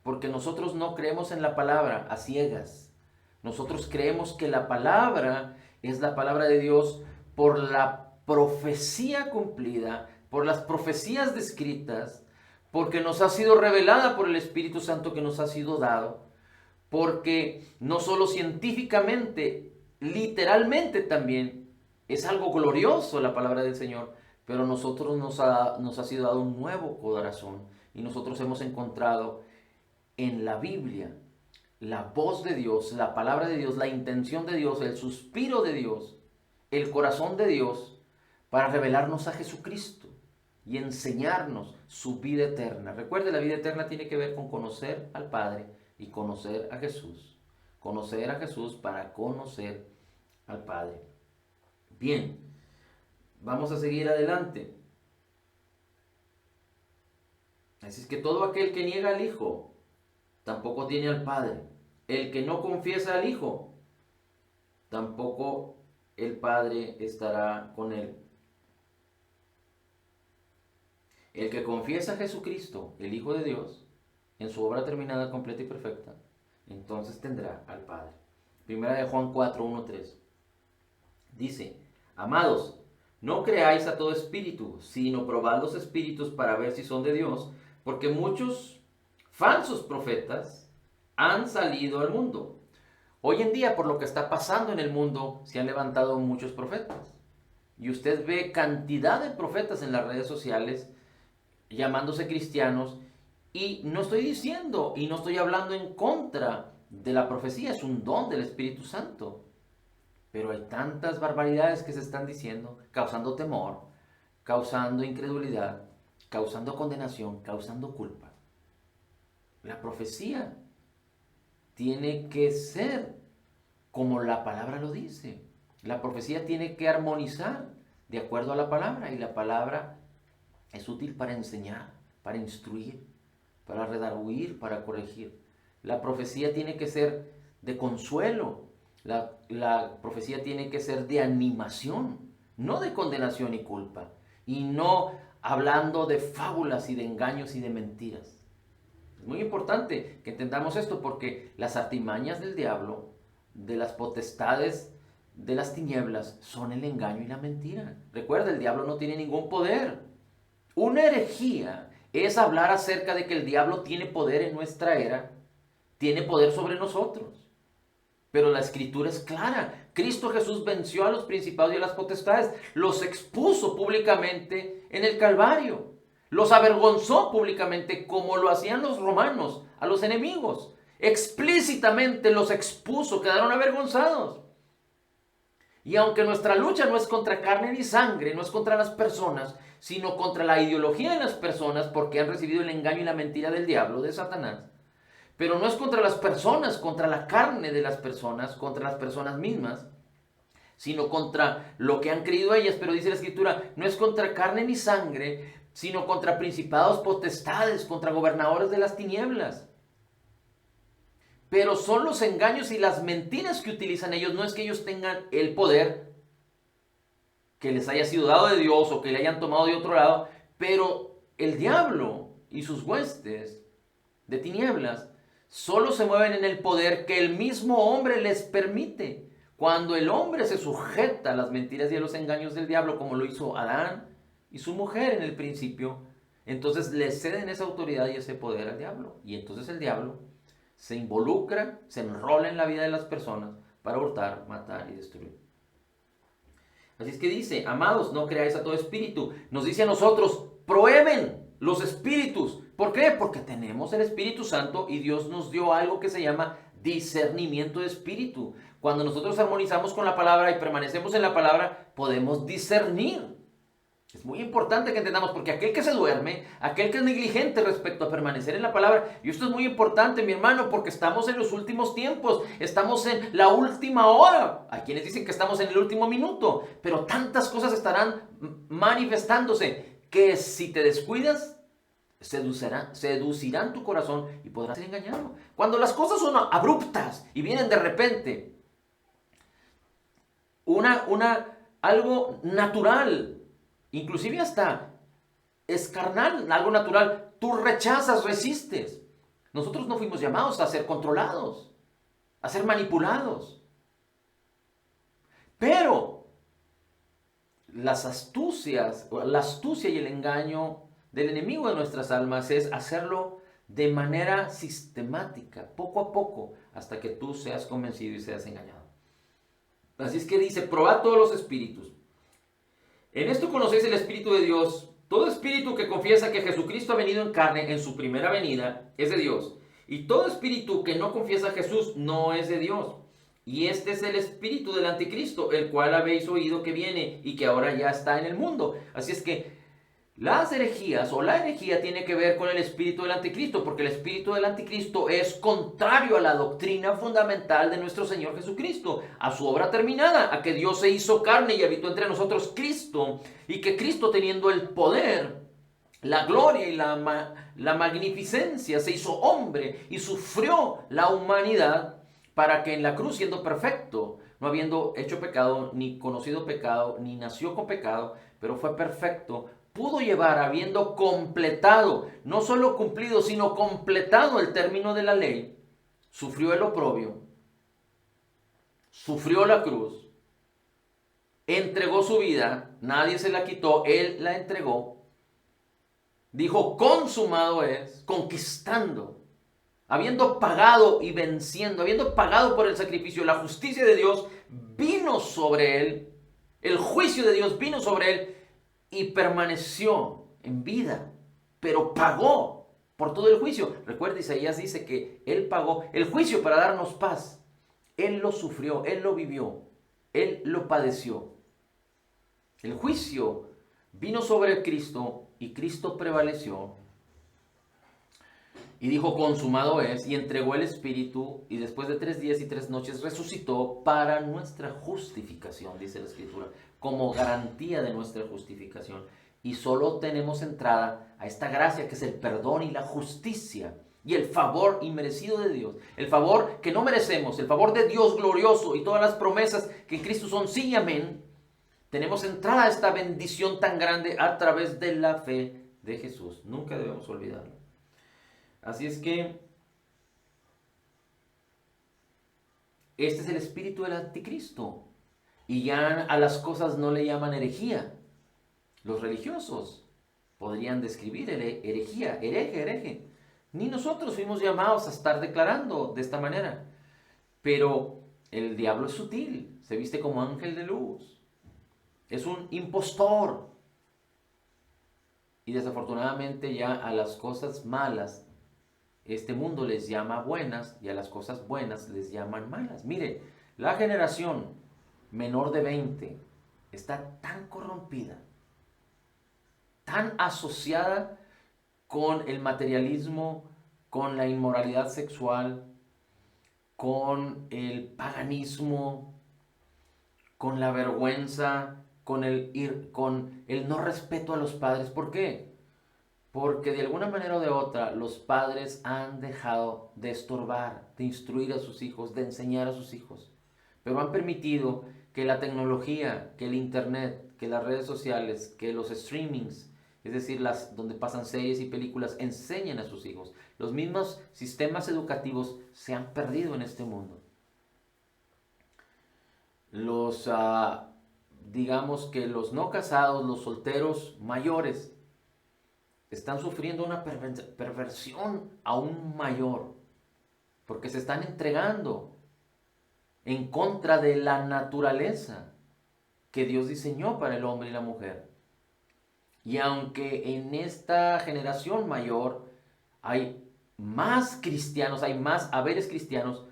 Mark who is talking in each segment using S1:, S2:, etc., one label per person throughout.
S1: porque nosotros no creemos en la palabra a ciegas. Nosotros creemos que la palabra es la palabra de Dios por la profecía cumplida, por las profecías descritas, porque nos ha sido revelada por el Espíritu Santo que nos ha sido dado, porque no solo científicamente, literalmente también es algo glorioso la palabra del Señor, pero a nosotros nos ha sido dado un nuevo corazón y nosotros hemos encontrado en la Biblia la voz de Dios, la palabra de Dios, la intención de Dios, el suspiro de Dios, el corazón de Dios para revelarnos a Jesucristo y enseñarnos su vida eterna. Recuerde, la vida eterna tiene que ver con conocer al Padre y conocer a Jesús. Conocer a Jesús para conocer al Padre. Bien, vamos a seguir adelante. Así es que todo aquel que niega al Hijo tampoco tiene al Padre. El que no confiesa al Hijo, tampoco el Padre estará con él. El que confiesa a Jesucristo, el Hijo de Dios, en su obra terminada, completa y perfecta, entonces tendrá al Padre. Primera de Juan 4, 1, 3. Dice: amados, no creáis a todo espíritu, sino probad los espíritus para ver si son de Dios, porque muchos falsos profetas han salido al mundo. Hoy en día, por lo que está pasando en el mundo, se han levantado muchos profetas. Y usted ve cantidad de profetas en las redes sociales llamándose cristianos. Y no estoy diciendo y no estoy hablando en contra de la profecía, es un don del Espíritu Santo. Pero hay tantas barbaridades que se están diciendo, causando temor, causando incredulidad, causando condenación, causando culpa. La profecía tiene que ser como la palabra lo dice. La profecía tiene que armonizar de acuerdo a la palabra, y la palabra es útil para enseñar, para instruir, para redarguir, para corregir. La profecía tiene que ser de consuelo. La profecía tiene que ser de animación, no de condenación y culpa. Y no hablando de fábulas y de engaños y de mentiras. Es muy importante que entendamos esto, porque las artimañas del diablo, de las potestades de las tinieblas, son el engaño y la mentira. Recuerda, el diablo no tiene ningún poder. Una herejía es hablar acerca de que el diablo tiene poder en nuestra era, tiene poder sobre nosotros. Pero la escritura es clara. Cristo Jesús venció a los principados y a las potestades, los expuso públicamente en el Calvario, los avergonzó públicamente como lo hacían los romanos a los enemigos. Explícitamente los expuso, quedaron avergonzados. Y aunque nuestra lucha no es contra carne ni sangre, no es contra las personas, sino contra la ideología de las personas, porque han recibido el engaño y la mentira del diablo, de Satanás. Pero no es contra las personas, contra la carne de las personas, contra las personas mismas, sino contra lo que han creído ellas. Pero dice la Escritura, no es contra carne ni sangre, sino contra principados, potestades, contra gobernadores de las tinieblas. Pero son los engaños y las mentiras que utilizan ellos. No es que ellos tengan el poder que les haya sido dado de Dios o que le hayan tomado de otro lado, pero el diablo y sus huestes de tinieblas solo se mueven en el poder que el mismo hombre les permite. Cuando el hombre se sujeta a las mentiras y a los engaños del diablo, como lo hizo Adán y su mujer en el principio, entonces le ceden esa autoridad y ese poder al diablo. Y entonces el diablo se involucra, se enrola en la vida de las personas para hurtar, matar y destruir. Así es que dice: amados, no creáis a todo espíritu. Nos dice a nosotros: prueben los espíritus. ¿Por qué? Porque tenemos el Espíritu Santo y Dios nos dio algo que se llama discernimiento de espíritu. Cuando nosotros armonizamos con la palabra y permanecemos en la palabra, podemos discernir. Es muy importante que entendamos, porque aquel que se duerme, aquel que es negligente respecto a permanecer en la palabra, y esto es muy importante, mi hermano, porque estamos en los últimos tiempos, estamos en la última hora. Hay quienes dicen que estamos en el último minuto, pero tantas cosas estarán manifestándose que si te descuidas, seducirán tu corazón y podrás ser engañado. Cuando las cosas son abruptas y vienen de repente, algo natural, inclusive hasta es carnal, algo natural, tú rechazas, resistes. Nosotros no fuimos llamados a ser controlados, a ser manipulados. Pero la astucia y el engaño del enemigo de nuestras almas es hacerlo de manera sistemática, poco a poco, hasta que tú seas convencido y seas engañado. Así es que dice, probad todos los espíritus. En esto conocéis el Espíritu de Dios. Todo espíritu que confiesa que Jesucristo ha venido en carne en su primera venida es de Dios. Y todo espíritu que no confiesa a Jesús no es de Dios. Y este es el espíritu del anticristo, el cual habéis oído que viene y que ahora ya está en el mundo. Así es que las herejías o la herejía tiene que ver con el espíritu del anticristo, porque el espíritu del anticristo es contrario a la doctrina fundamental de nuestro Señor Jesucristo, a su obra terminada, a que Dios se hizo carne y habitó entre nosotros Cristo, y que Cristo, teniendo el poder, la gloria y la magnificencia, se hizo hombre y sufrió la humanidad para que en la cruz, siendo perfecto, no habiendo hecho pecado, ni conocido pecado, ni nació con pecado, pero fue perfecto, pudo llevar, habiendo completado, no solo cumplido, sino completado el término de la ley, sufrió el oprobio, sufrió la cruz, entregó su vida, nadie se la quitó, él la entregó, dijo, consumado es, conquistando, habiendo pagado y venciendo, habiendo pagado por el sacrificio, la justicia de Dios vino sobre él, el juicio de Dios vino sobre él, y permaneció en vida, pero pagó por todo el juicio. Recuerda, Isaías dice que Él pagó el juicio para darnos paz. Él lo sufrió, Él lo vivió, Él lo padeció. El juicio vino sobre Cristo y Cristo prevaleció. Y dijo, consumado es, y entregó el Espíritu, y después de 3 días y 3 noches resucitó para nuestra justificación, dice la Escritura, como garantía de nuestra justificación. Y solo tenemos entrada a esta gracia que es el perdón y la justicia y el favor inmerecido de Dios. El favor que no merecemos, el favor de Dios glorioso y todas las promesas que en Cristo son sí y amén. Tenemos entrada a esta bendición tan grande a través de la fe de Jesús. Nunca debemos olvidarlo. Así es que este es el espíritu del anticristo. Y ya a las cosas no le llaman herejía. Los religiosos podrían describir herejía, hereje. Ni nosotros fuimos llamados a estar declarando de esta manera. Pero el diablo es sutil, se viste como ángel de luz. Es un impostor. Y desafortunadamente ya a las cosas malas este mundo les llama buenas y a las cosas buenas les llaman malas. Mire, la generación menor de 20 está tan corrompida, tan asociada con el materialismo, con la inmoralidad sexual, con el paganismo, con la vergüenza, con el no respeto a los padres. ¿Por qué? Porque de alguna manera o de otra los padres han dejado de estorbar, de instruir a sus hijos, de enseñar a sus hijos. Pero han permitido que la tecnología, que el internet, que las redes sociales, que los streamings, es decir, donde pasan series y películas, enseñen a sus hijos. Los mismos sistemas educativos se han perdido en este mundo. Digamos que los no casados, los solteros mayores, están sufriendo una perversión aún mayor, porque se están entregando en contra de la naturaleza que Dios diseñó para el hombre y la mujer. Y aunque en esta generación mayor hay más cristianos, hay más haberes cristianos,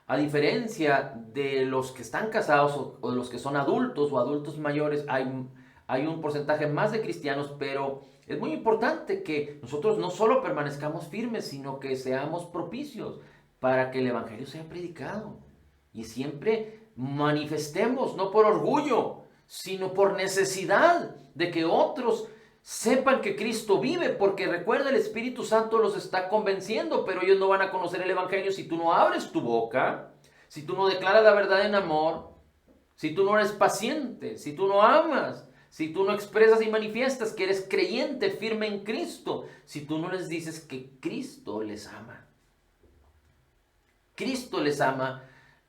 S1: a diferencia de los que están casados o de los que son adultos o adultos mayores, hay un porcentaje más de cristianos, pero es muy importante que nosotros no solo permanezcamos firmes, sino que seamos propicios para que el Evangelio sea predicado. Y siempre manifestemos, no por orgullo, sino por necesidad de que otros sepan que Cristo vive, porque recuerda, el Espíritu Santo los está convenciendo, pero ellos no van a conocer el Evangelio si tú no abres tu boca, si tú no declaras la verdad en amor, si tú no eres paciente, si tú no amas, si tú no expresas y manifiestas que eres creyente firme en Cristo, si tú no les dices que Cristo les ama. Cristo les ama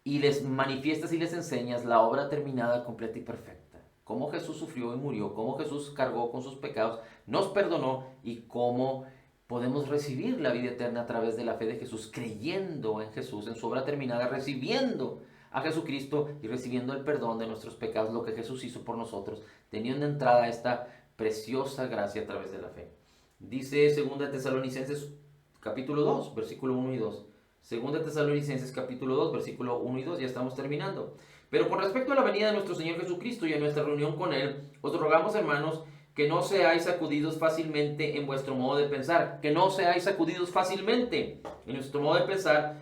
S1: y les manifiestas y les enseñas la obra terminada, completa y perfecta. Cómo Jesús sufrió y murió, cómo Jesús cargó con sus pecados, nos perdonó y cómo podemos recibir la vida eterna a través de la fe de Jesús, creyendo en Jesús, en su obra terminada, recibiendo a Jesucristo y recibiendo el perdón de nuestros pecados, lo que Jesús hizo por nosotros, teniendo entrada a esta preciosa gracia a través de la fe. Dice 2 Tesalonicenses capítulo 2, versículo 1 y 2. 2 Tesalonicenses capítulo 2, versículo 1 y 2, ya estamos terminando. Pero con respecto a la venida de nuestro Señor Jesucristo y a nuestra reunión con Él, os rogamos, hermanos, que no seáis sacudidos fácilmente en vuestro modo de pensar, que no seáis sacudidos fácilmente en nuestro modo de pensar,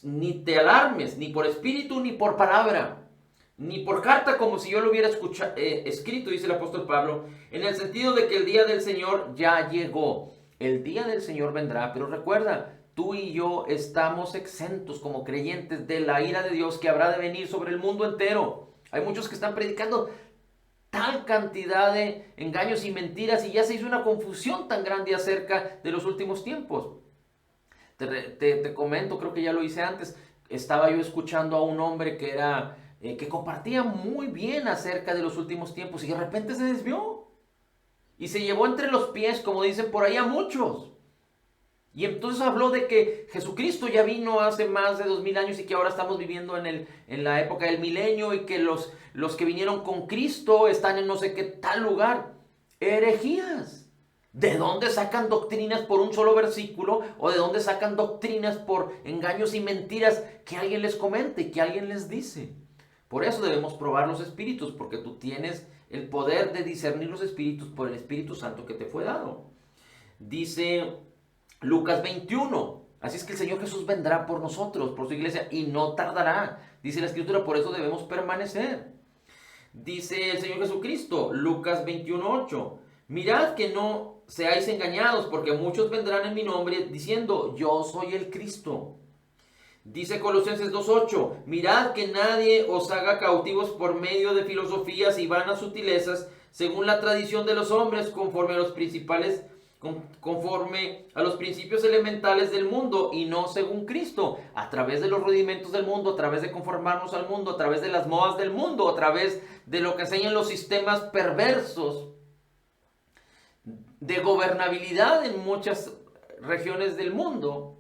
S1: ni te alarmes, ni por espíritu, ni por palabra, ni por carta como si yo lo hubiera escrito, dice el apóstol Pablo, en el sentido de que el día del Señor ya llegó. El día del Señor vendrá, pero recuerda, tú y yo estamos exentos como creyentes de la ira de Dios que habrá de venir sobre el mundo entero. Hay muchos que están predicando tal cantidad de engaños y mentiras y ya se hizo una confusión tan grande acerca de los últimos tiempos. Te comento, creo que ya lo hice antes, estaba yo escuchando a un hombre que era que compartía muy bien acerca de los últimos tiempos y de repente se desvió y se llevó entre los pies, como dicen por ahí, a muchos. Y entonces habló de que Jesucristo ya vino hace más de 2000 años y que ahora estamos viviendo en la época del milenio y que los que vinieron con Cristo están en no sé qué tal lugar. Herejías. ¿De dónde sacan doctrinas por un solo versículo? ¿O de dónde sacan doctrinas por engaños y mentiras que alguien les comente, que alguien les dice? Por eso debemos probar los espíritus, porque tú tienes el poder de discernir los espíritus por el Espíritu Santo que te fue dado. Dice Lucas 21. Así es que el Señor Jesús vendrá por nosotros, por su iglesia, y no tardará. Dice la Escritura, por eso debemos permanecer. Dice el Señor Jesucristo, Lucas 21:8. Mirad que no seáis engañados, porque muchos vendrán en mi nombre diciendo, yo soy el Cristo. Dice Colosenses 2:8, mirad que nadie os haga cautivos por medio de filosofías y vanas sutilezas, según la tradición de los hombres, conforme a los principios elementales del mundo y no según Cristo, a través de los rudimentos del mundo, a través de conformarnos al mundo, a través de las modas del mundo, a través de lo que enseñan los sistemas perversos de gobernabilidad en muchas regiones del mundo.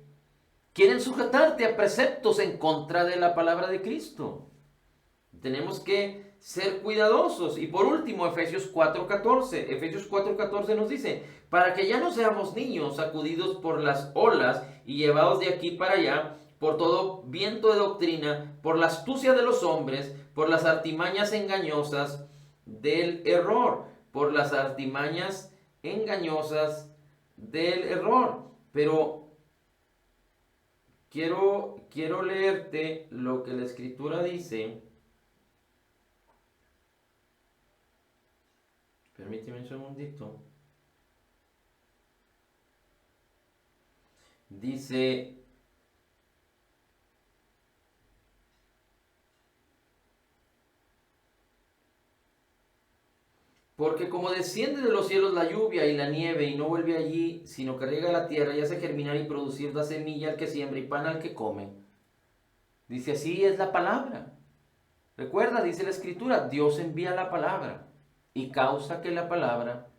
S1: Quieren sujetarte a preceptos en contra de la palabra de Cristo. Tenemos que ser cuidadosos. Y por último, Efesios 4:14. Efesios 4:14 nos dice, para que ya no seamos niños sacudidos por las olas y llevados de aquí para allá, por todo viento de doctrina, por la astucia de los hombres, por las artimañas engañosas del error, por las artimañas engañosas del error. Pero quiero leerte lo que la Escritura dice. Permíteme un segundito. Dice, porque como desciende de los cielos la lluvia y la nieve y no vuelve allí, sino que riega la tierra y hace germinar y producir da semilla al que siembra y pan al que come. Dice, así es la palabra. Recuerda, dice la Escritura, Dios envía la palabra y causa que la palabra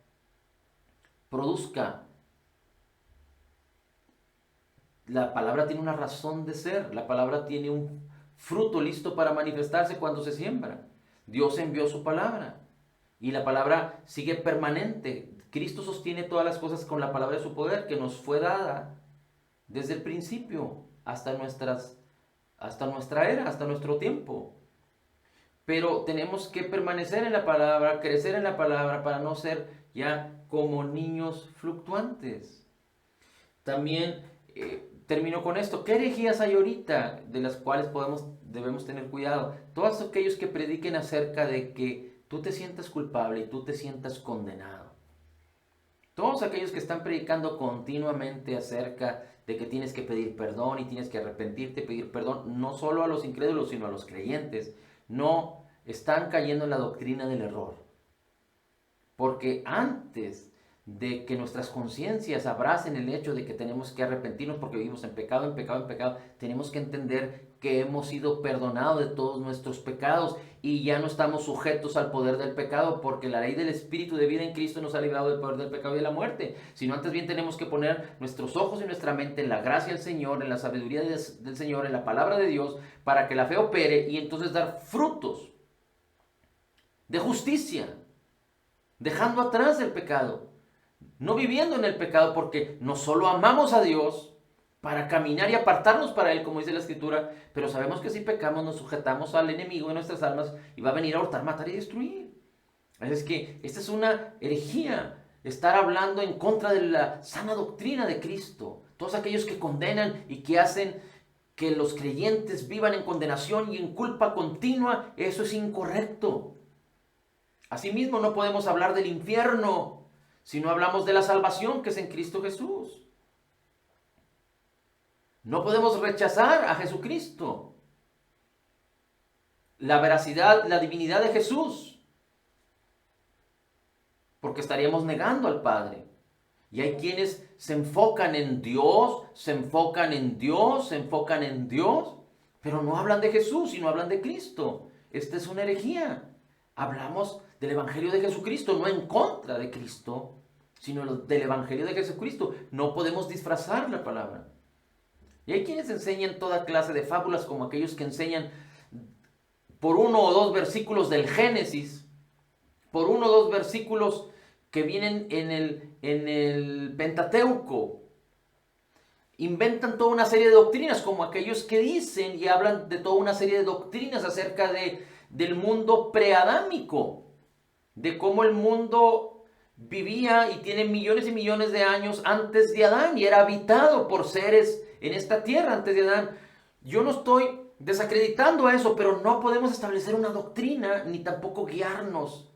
S1: produzca. La palabra tiene una razón de ser, la palabra tiene un fruto listo para manifestarse cuando se siembra. Dios envió su palabra y la palabra sigue permanente. Cristo sostiene todas las cosas con la palabra de su poder que nos fue dada desde el principio hasta nuestra era, hasta nuestro tiempo. Pero tenemos que permanecer en la palabra, crecer en la palabra para no ser ya como niños fluctuantes. También termino con esto. ¿Qué herejías hay ahorita de las cuales debemos tener cuidado? Todos aquellos que prediquen acerca de que tú te sientas culpable y tú te sientas condenado. Todos aquellos que están predicando continuamente acerca de que tienes que pedir perdón y tienes que arrepentirte, pedir perdón, no solo a los incrédulos, sino a los creyentes, no están cayendo en la doctrina del error. Porque antes de que nuestras conciencias abracen el hecho de que tenemos que arrepentirnos porque vivimos en pecado, en pecado, en pecado. Tenemos que entender que hemos sido perdonados de todos nuestros pecados y ya no estamos sujetos al poder del pecado, porque la ley del Espíritu de vida en Cristo nos ha librado del poder del pecado y de la muerte. Sino antes bien tenemos que poner nuestros ojos y nuestra mente en la gracia del Señor, en la sabiduría del Señor, en la palabra de Dios, para que la fe opere y entonces dar frutos de justicia, dejando atrás el pecado. No viviendo en el pecado, porque no solo amamos a Dios para caminar y apartarnos para Él, como dice la Escritura, pero sabemos que si pecamos nos sujetamos al enemigo de nuestras almas y va a venir a hurtar, matar y destruir. Es que esta es una herejía, estar hablando en contra de la sana doctrina de Cristo. Todos aquellos que condenan y que hacen que los creyentes vivan en condenación y en culpa continua, eso es incorrecto. Asimismo, no podemos hablar del infierno si no hablamos de la salvación que es en Cristo Jesús. No podemos rechazar a Jesucristo, la veracidad, la divinidad de Jesús, porque estaríamos negando al Padre. Y hay quienes se enfocan en Dios, se enfocan en Dios, se enfocan en Dios, pero no hablan de Jesús, sino hablan de Cristo. Esta es una herejía. Hablamos del Evangelio de Jesucristo, no en contra de Cristo, sino del Evangelio de Jesucristo. No podemos disfrazar la palabra. Y hay quienes enseñan toda clase de fábulas, como aquellos que enseñan por 1 o 2 versículos del Génesis, por 1 o 2 versículos que vienen en el Pentateuco. Inventan toda una serie de doctrinas, como aquellos que dicen y hablan de toda una serie de doctrinas acerca del mundo preadámico, de cómo el mundo vivía y tiene millones y millones de años antes de Adán y era habitado por seres en esta tierra antes de Adán. Yo no estoy desacreditando eso, pero no podemos establecer una doctrina ni tampoco guiarnos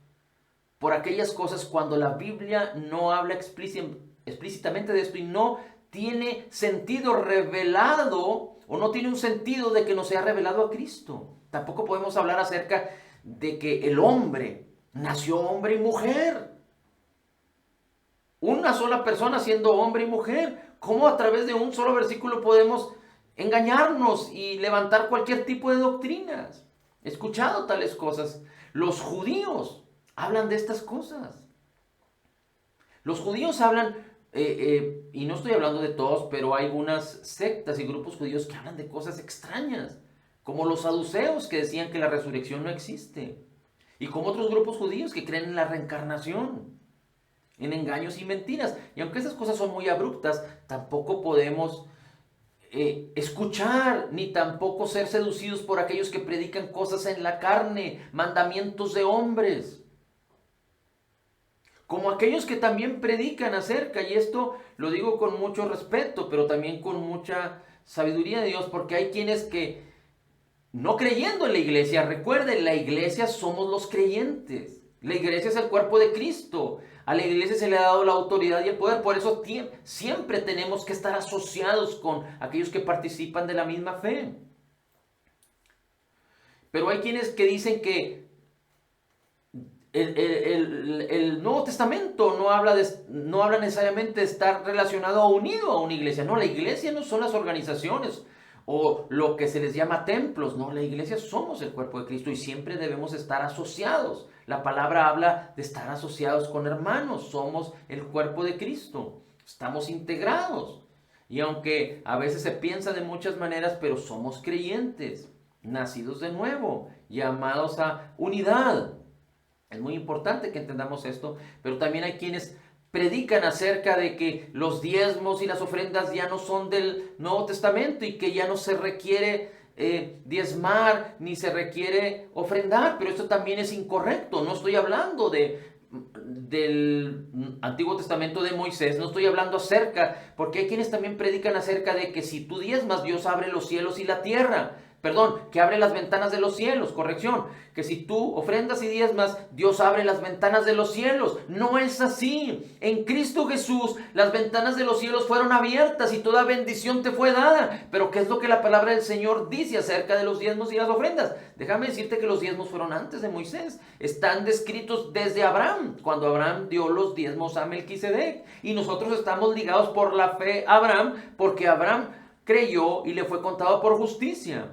S1: por aquellas cosas cuando la Biblia no habla explícitamente de esto y no tiene sentido revelado o no tiene un sentido de que nos sea revelado a Cristo. Tampoco podemos hablar acerca de que el hombre nació hombre y mujer. Una sola persona siendo hombre y mujer. ¿Cómo a través de un solo versículo podemos engañarnos y levantar cualquier tipo de doctrinas? He escuchado tales cosas. Los judíos hablan de estas cosas. Los judíos hablan, y no estoy hablando de todos, pero hay algunas sectas y grupos judíos que hablan de cosas extrañas, como los saduceos que decían que la resurrección no existe, y como otros grupos judíos que creen en la reencarnación, en engaños y mentiras. Y aunque esas cosas son muy abruptas, tampoco podemos escuchar ni tampoco ser seducidos por aquellos que predican cosas en la carne, mandamientos de hombres. Como aquellos que también predican acerca, y esto lo digo con mucho respeto, pero también con mucha sabiduría de Dios, porque hay quienes que, no creyendo en la iglesia, recuerden, la iglesia somos los creyentes. La iglesia es el cuerpo de Cristo. A la iglesia se le ha dado la autoridad y el poder. Por eso siempre tenemos que estar asociados con aquellos que participan de la misma fe. Pero hay quienes que dicen que el Nuevo Testamento no habla necesariamente de estar relacionado o unido a una iglesia. No, la iglesia no son las organizaciones o lo que se les llama templos. No, la iglesia somos el cuerpo de Cristo y siempre debemos estar asociados. La palabra habla de estar asociados con hermanos. Somos el cuerpo de Cristo. Estamos integrados. Y aunque a veces se piensa de muchas maneras, pero somos creyentes, nacidos de nuevo, llamados a unidad. Es muy importante que entendamos esto, pero también hay quienes predican acerca de que los diezmos y las ofrendas ya no son del Nuevo Testamento y que ya no se requiere diezmar ni se requiere ofrendar, pero esto también es incorrecto. No estoy hablando del Antiguo Testamento de Moisés, no estoy hablando acerca, porque hay quienes también predican acerca de que si tú diezmas, Dios abre los cielos y la tierra. Perdón, que abre las ventanas de los cielos, corrección, que si tú ofrendas y diezmas, Dios abre las ventanas de los cielos. No es así. En Cristo Jesús las ventanas de los cielos fueron abiertas y toda bendición te fue dada. Pero ¿qué es lo que la palabra del Señor dice acerca de los diezmos y las ofrendas? Déjame decirte que los diezmos fueron antes de Moisés. Están descritos desde Abraham, cuando Abraham dio los diezmos a Melquisedec. Y nosotros estamos ligados por la fe a Abraham, porque Abraham creyó y le fue contado por justicia.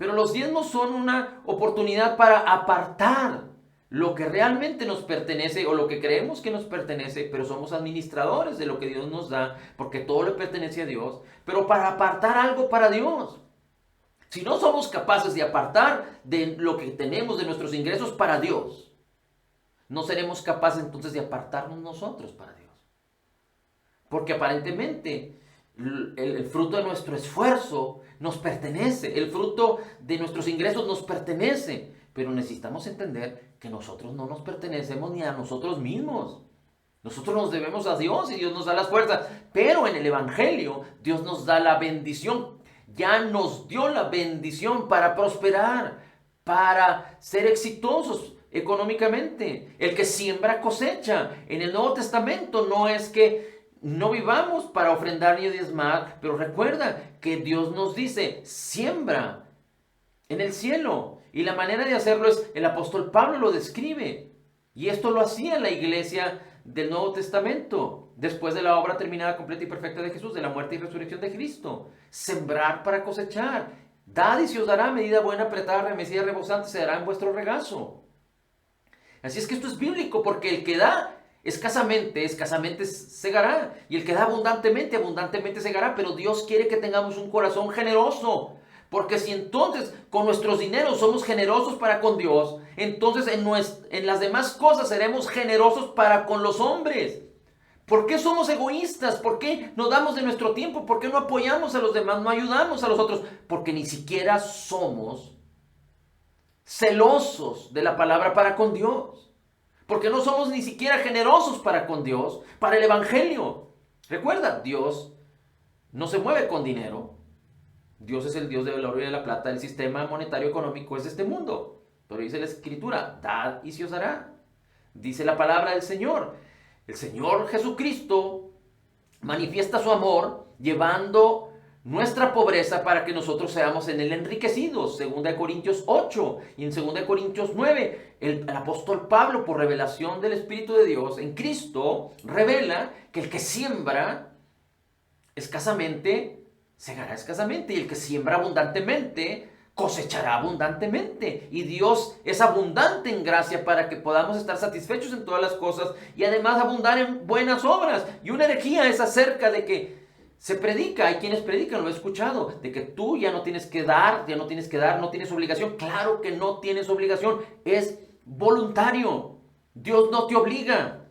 S1: Pero los diezmos son una oportunidad para apartar lo que realmente nos pertenece o lo que creemos que nos pertenece, pero somos administradores de lo que Dios nos da, porque todo le pertenece a Dios, pero para apartar algo para Dios. Si no somos capaces de apartar de lo que tenemos, de nuestros ingresos para Dios, no seremos capaces entonces de apartarnos nosotros para Dios. Porque aparentemente el fruto de nuestro esfuerzo nos pertenece, el fruto de nuestros ingresos nos pertenece, pero necesitamos entender que nosotros no nos pertenecemos ni a nosotros mismos. Nosotros nos debemos a Dios y Dios nos da las fuerzas, pero en el Evangelio Dios nos da la bendición, ya nos dio la bendición para prosperar, para ser exitosos económicamente. El que siembra cosecha. En el Nuevo Testamento no es que no vivamos para ofrendar ni diezmar, pero recuerda que Dios nos dice, siembra en el cielo. Y la manera de hacerlo es, el apóstol Pablo lo describe. Y esto lo hacía la iglesia del Nuevo Testamento, después de la obra terminada, completa y perfecta de Jesús, de la muerte y resurrección de Cristo. Sembrar para cosechar. Dad y se os dará, medida buena, apretada, remecida, rebosante, se dará en vuestro regazo. Así es que esto es bíblico, porque el que da escasamente, escasamente segará. Y el que da abundantemente, abundantemente segará. Pero Dios quiere que tengamos un corazón generoso. Porque si entonces con nuestros dineros somos generosos para con Dios, entonces en las demás cosas seremos generosos para con los hombres. ¿Por qué somos egoístas? ¿Por qué no damos de nuestro tiempo? ¿Por qué no apoyamos a los demás? ¿No ayudamos a los otros? Porque ni siquiera somos celosos de la palabra para con Dios. Porque no somos ni siquiera generosos para con Dios, para el Evangelio. Recuerda, Dios no se mueve con dinero. Dios es el Dios del oro y de la plata. El sistema monetario económico es de este mundo. Pero dice la Escritura, dad y se os dará. Dice la palabra del Señor. El Señor Jesucristo manifiesta su amor llevando nuestra pobreza para que nosotros seamos en él enriquecidos. 2 Corintios 8 y en 2 Corintios 9, el apóstol Pablo, por revelación del Espíritu de Dios en Cristo, revela que el que siembra escasamente, segará escasamente, y el que siembra abundantemente, cosechará abundantemente. Y Dios es abundante en gracia para que podamos estar satisfechos en todas las cosas y además abundar en buenas obras. Y una herejía es acerca de que se predica, hay quienes predican, lo he escuchado, de que tú ya no tienes que dar, no tienes obligación. Claro que no tienes obligación, es voluntario. Dios no te obliga.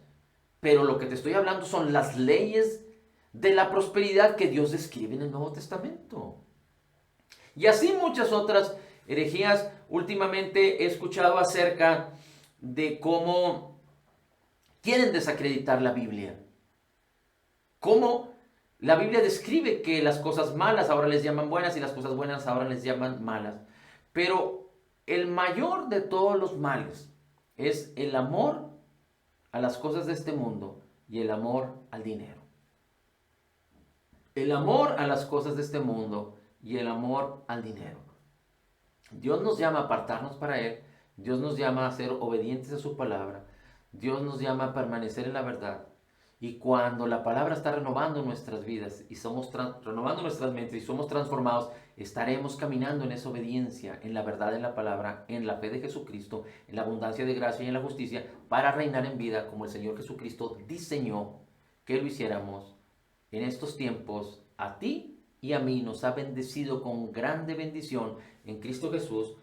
S1: Pero lo que te estoy hablando son las leyes de la prosperidad que Dios describe en el Nuevo Testamento. Y así muchas otras herejías. Últimamente he escuchado acerca de cómo quieren desacreditar la Biblia. Cómo la Biblia describe que las cosas malas ahora les llaman buenas y las cosas buenas ahora les llaman malas. Pero el mayor de todos los males es el amor a las cosas de este mundo y el amor al dinero. El amor a las cosas de este mundo y el amor al dinero. Dios nos llama a apartarnos para Él. Dios nos llama a ser obedientes a su palabra. Dios nos llama a permanecer en la verdad. Y cuando la palabra está renovando nuestras vidas y somos renovando nuestras mentes y somos transformados, estaremos caminando en esa obediencia, en la verdad de la palabra, en la fe de Jesucristo, en la abundancia de gracia y en la justicia, para reinar en vida como el Señor Jesucristo diseñó que lo hiciéramos en estos tiempos. A ti y a mí nos ha bendecido con grande bendición en Cristo Jesús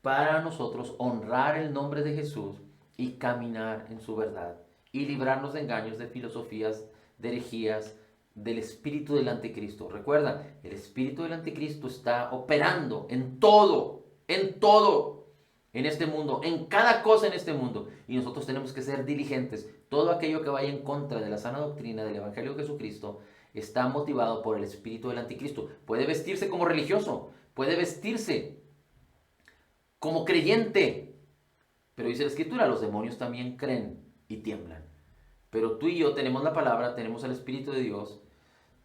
S1: para nosotros honrar el nombre de Jesús y caminar en su verdad y librarnos de engaños, de filosofías, de herejías, del espíritu del anticristo. Recuerda, el espíritu del anticristo está operando en todo, en este mundo, en cada cosa en este mundo. Y nosotros tenemos que ser diligentes. Todo aquello que vaya en contra de la sana doctrina del Evangelio de Jesucristo está motivado por el espíritu del anticristo. Puede vestirse como religioso, puede vestirse como creyente. Pero dice la Escritura, los demonios también creen y tiemblan. Pero tú y yo tenemos la palabra, tenemos el Espíritu de Dios,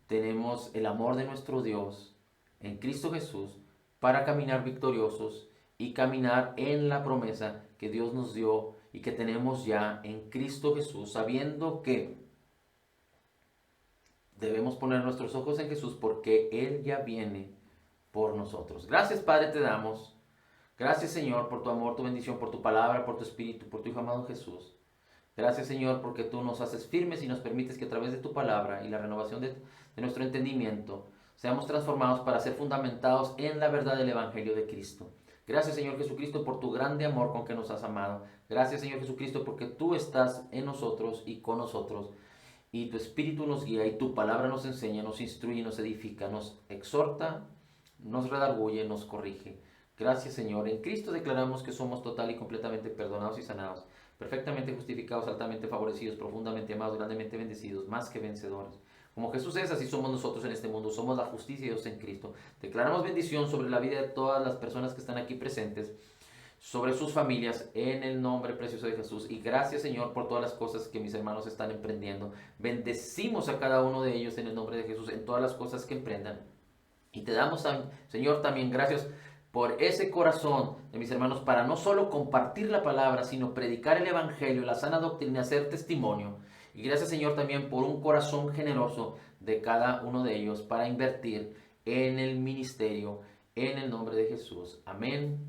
S1: tenemos el amor de nuestro Dios en Cristo Jesús para caminar victoriosos y caminar en la promesa que Dios nos dio y que tenemos ya en Cristo Jesús, sabiendo que debemos poner nuestros ojos en Jesús porque Él ya viene por nosotros. Gracias, Padre, te damos. Gracias, Señor, por tu amor, tu bendición, por tu palabra, por tu Espíritu, por tu Hijo amado Jesús. Gracias, Señor, porque tú nos haces firmes y nos permites que a través de tu palabra y la renovación de nuestro entendimiento seamos transformados para ser fundamentados en la verdad del Evangelio de Cristo. Gracias, Señor Jesucristo, por tu grande amor con que nos has amado. Gracias, Señor Jesucristo, porque tú estás en nosotros y con nosotros. Y tu Espíritu nos guía y tu palabra nos enseña, nos instruye, nos edifica, nos exhorta, nos redarguye, nos corrige. Gracias, Señor. En Cristo declaramos que somos total y completamente perdonados y sanados, perfectamente justificados, altamente favorecidos, profundamente amados, grandemente bendecidos, más que vencedores. Como Jesús es, así somos nosotros en este mundo. Somos la justicia de Dios en Cristo. Declaramos bendición sobre la vida de todas las personas que están aquí presentes, sobre sus familias, en el nombre precioso de Jesús. Y gracias, Señor, por todas las cosas que mis hermanos están emprendiendo. Bendecimos a cada uno de ellos en el nombre de Jesús, en todas las cosas que emprendan. Y te damos, Señor, también gracias por ese corazón de mis hermanos para no solo compartir la palabra, sino predicar el Evangelio, la sana doctrina, hacer testimonio. Y gracias, Señor, también por un corazón generoso de cada uno de ellos para invertir en el ministerio, en el nombre de Jesús. Amén,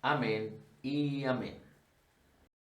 S1: amén y amén.